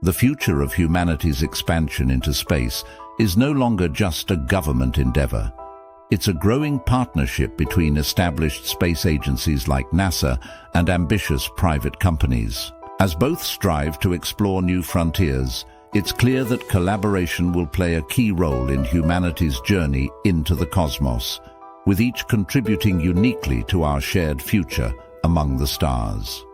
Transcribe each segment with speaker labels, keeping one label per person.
Speaker 1: The future of humanity's expansion into space is no longer just a government endeavor. It's a growing partnership between established space agencies like NASA and ambitious private companies. As both strive to explore new frontiers, it's clear that collaboration will play a key role in humanity's journey into the cosmos, with each contributing uniquely to our shared future among the stars.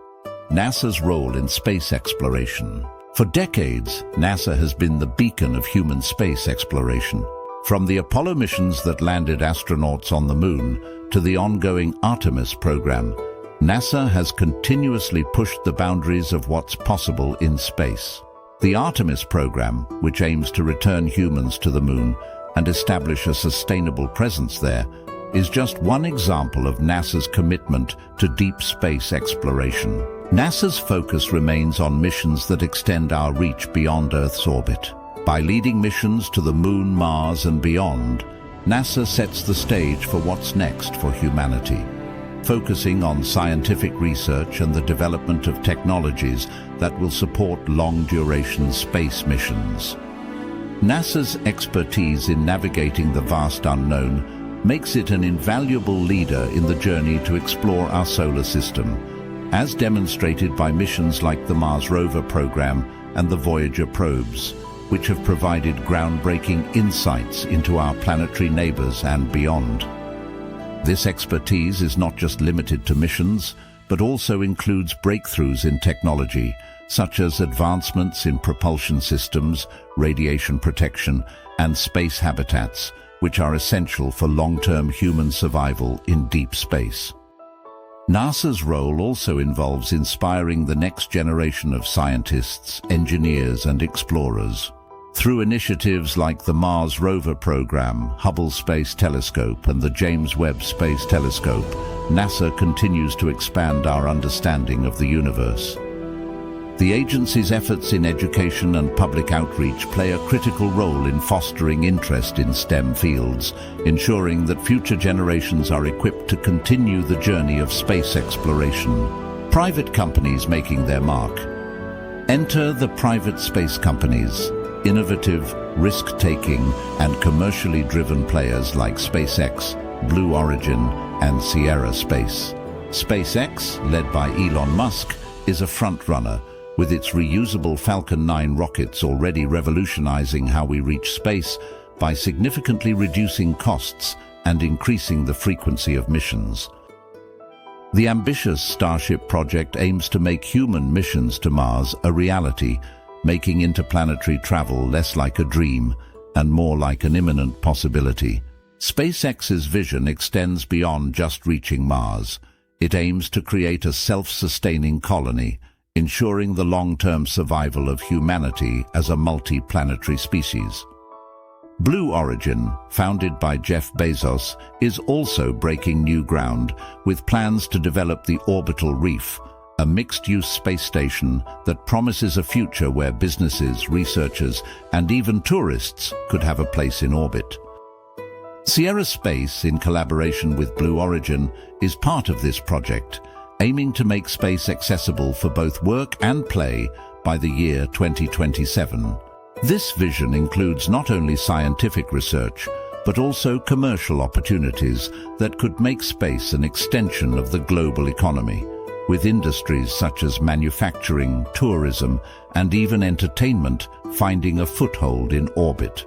Speaker 1: NASA's role in space exploration. For decades, NASA has been the beacon of human space exploration. From the Apollo missions that landed astronauts on the Moon to the ongoing Artemis program, NASA has continuously pushed the boundaries of what's possible in space. The Artemis program, which aims to return humans to the Moon and establish a sustainable presence there, is just one example of NASA's commitment to deep space exploration. NASA's focus remains on missions that extend our reach beyond Earth's orbit. By leading missions to the Moon, Mars, and beyond, NASA sets the stage for what's next for humanity, focusing on scientific research and the development of technologies that will support long-duration space missions. NASA's expertise in navigating the vast unknown makes it an invaluable leader in the journey to explore our solar system, as demonstrated by missions like the Mars Rover program and the Voyager probes, which have provided groundbreaking insights into our planetary neighbors and beyond. This expertise is not just limited to missions, but also includes breakthroughs in technology, such as advancements in propulsion systems, radiation protection, and space habitats, which are essential for long-term human survival in deep space. NASA's role also involves inspiring the next generation of scientists, engineers, and explorers. Through initiatives like the Mars Rover program, Hubble Space Telescope, and the James Webb Space Telescope, NASA continues to expand our understanding of the universe. The agency's efforts in education and public outreach play a critical role in fostering interest in STEM fields, ensuring that future generations are equipped to continue the journey of space exploration. Private companies making their mark. Enter the private space companies, innovative, risk-taking, and commercially driven players like SpaceX, Blue Origin, and Sierra Space. SpaceX, led by Elon Musk, is a front-runner, with its reusable Falcon 9 rockets already revolutionizing how we reach space by significantly reducing costs and increasing the frequency of missions. The ambitious Starship project aims to make human missions to Mars a reality, making interplanetary travel less like a dream and more like an imminent possibility. SpaceX's vision extends beyond just reaching Mars. It aims to create a self-sustaining colony, ensuring the long-term survival of humanity as a multi-planetary species. Blue Origin, founded by Jeff Bezos, is also breaking new ground with plans to develop the Orbital Reef, a mixed-use space station that promises a future where businesses, researchers, and even tourists could have a place in orbit. Sierra Space, in collaboration with Blue Origin, is part of this project, aiming to make space accessible for both work and play by the year 2027. This vision includes not only scientific research, but also commercial opportunities that could make space an extension of the global economy, with industries such as manufacturing, tourism, and even entertainment finding a foothold in orbit.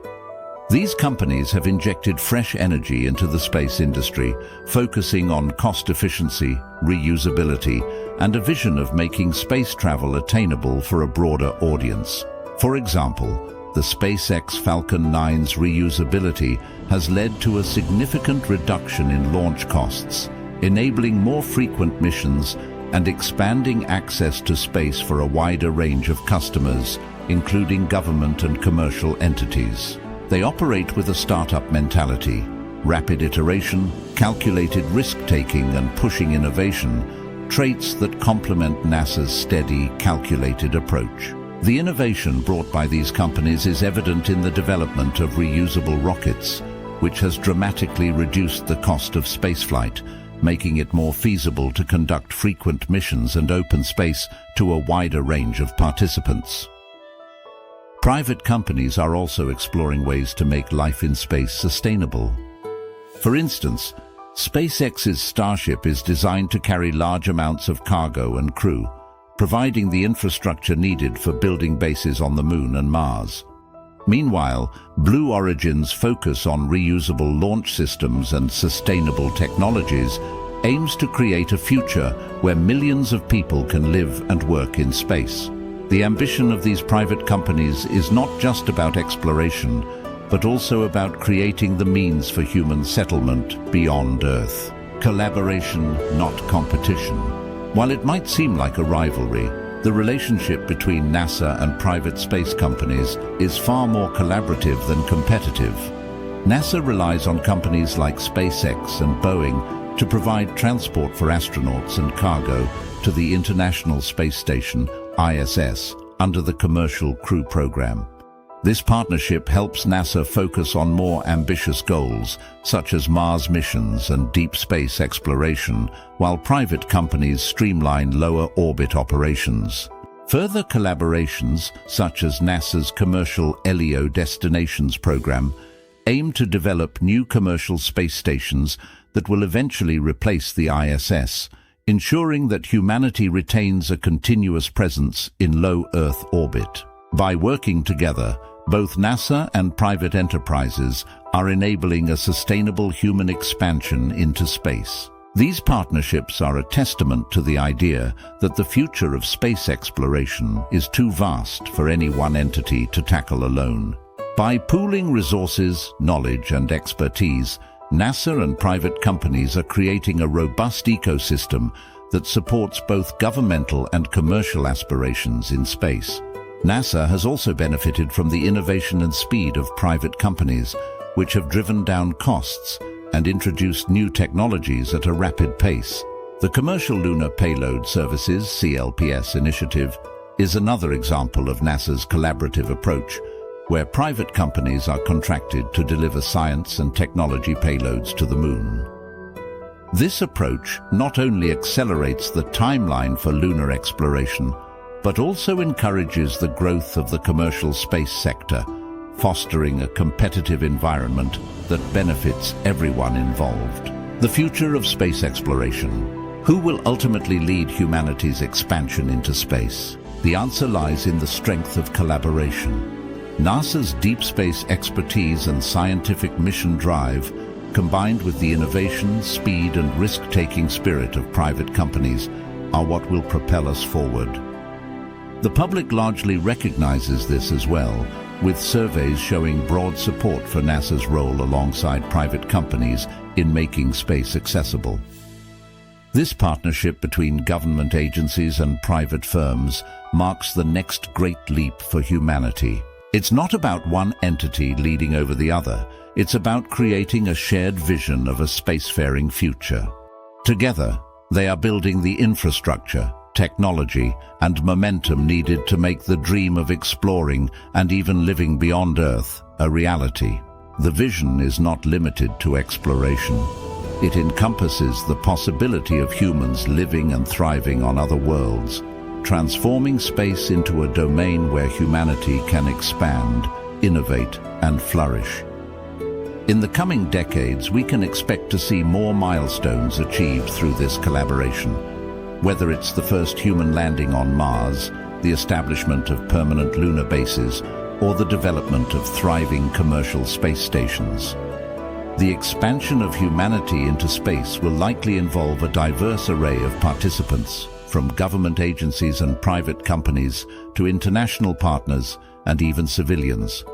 Speaker 1: These companies have injected fresh energy into the space industry, focusing on cost efficiency, reusability, and a vision of making space travel attainable for a broader audience. For example, the SpaceX Falcon 9's reusability has led to a significant reduction in launch costs, enabling more frequent missions and expanding access to space for a wider range of customers, including government and commercial entities. They operate with a startup mentality, rapid iteration, calculated risk-taking, and pushing innovation, traits that complement NASA's steady, calculated approach. The innovation brought by these companies is evident in the development of reusable rockets, which has dramatically reduced the cost of spaceflight, making it more feasible to conduct frequent missions and open space to a wider range of participants. Private companies are also exploring ways to make life in space sustainable. For instance, SpaceX's Starship is designed to carry large amounts of cargo and crew, providing the infrastructure needed for building bases on the Moon and Mars. Meanwhile, Blue Origin's focus on reusable launch systems and sustainable technologies aims to create a future where millions of people can live and work in space. The ambition of these private companies is not just about exploration, but also about creating the means for human settlement beyond Earth. Collaboration, not competition. While it might seem like a rivalry, the relationship between NASA and private space companies is far more collaborative than competitive. NASA relies on companies like SpaceX and Boeing to provide transport for astronauts and cargo to the International Space Station, ISS, under the Commercial Crew Program. This partnership helps NASA focus on more ambitious goals, such as Mars missions and deep space exploration, while private companies streamline lower orbit operations. Further collaborations, such as NASA's commercial LEO Destinations program, aim to develop new commercial space stations that will eventually replace the ISS, ensuring that humanity retains a continuous presence in low Earth orbit. By working together, both NASA and private enterprises are enabling a sustainable human expansion into space. These partnerships are a testament to the idea that the future of space exploration is too vast for any one entity to tackle alone. By pooling resources, knowledge, and expertise, NASA and private companies are creating a robust ecosystem that supports both governmental and commercial aspirations in space. NASA has also benefited from the innovation and speed of private companies, which have driven down costs and introduced new technologies at a rapid pace. The Commercial Lunar Payload Services (CLPS) initiative is another example of NASA's collaborative approach, where private companies are contracted to deliver science and technology payloads to the Moon. This approach not only accelerates the timeline for lunar exploration, but also encourages the growth of the commercial space sector, fostering a competitive environment that benefits everyone involved. The future of space exploration. Who will ultimately lead humanity's expansion into space? The answer lies in the strength of collaboration. NASA's deep space expertise and scientific mission drive, combined with the innovation, speed, and risk-taking spirit of private companies, are what will propel us forward. The public largely recognizes this as well, with surveys showing broad support for NASA's role alongside private companies in making space accessible. This partnership between government agencies and private firms marks the next great leap for humanity. It's not about one entity leading over the other. It's about creating a shared vision of a spacefaring future. Together, they are building the infrastructure, technology, and momentum needed to make the dream of exploring and even living beyond Earth a reality. The vision is not limited to exploration. It encompasses the possibility of humans living and thriving on other worlds, transforming space into a domain where humanity can expand, innovate, and flourish. In the coming decades, we can expect to see more milestones achieved through this collaboration. Whether it's the first human landing on Mars, the establishment of permanent lunar bases, or the development of thriving commercial space stations. The expansion of humanity into space will likely involve a diverse array of participants, from government agencies and private companies to international partners and even civilians.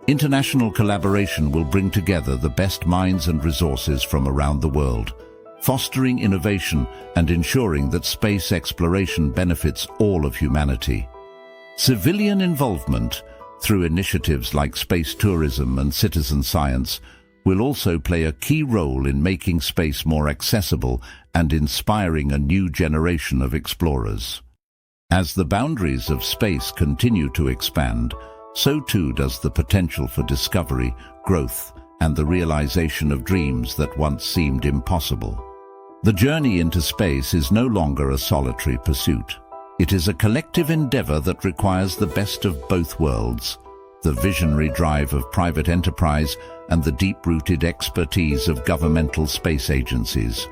Speaker 1: International collaboration will bring together the best minds and resources from around the world, fostering innovation and ensuring that space exploration benefits all of humanity. Civilian involvement, through initiatives like space tourism and citizen science, will also play a key role in making space more accessible and inspiring a new generation of explorers. As the boundaries of space continue to expand, so too does the potential for discovery, growth, and the realization of dreams that once seemed impossible. The journey into space is no longer a solitary pursuit. It is a collective endeavor that requires the best of both worlds, the visionary drive of private enterprise and the deep-rooted expertise of governmental space agencies.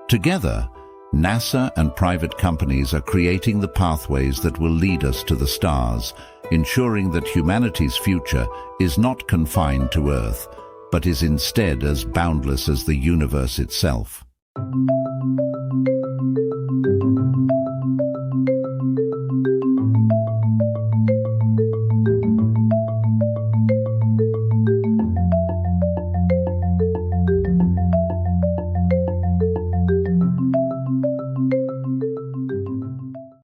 Speaker 1: Together, NASA and private companies are creating the pathways that will lead us to the stars, ensuring that humanity's future is not confined to Earth, but is instead as boundless as the universe itself.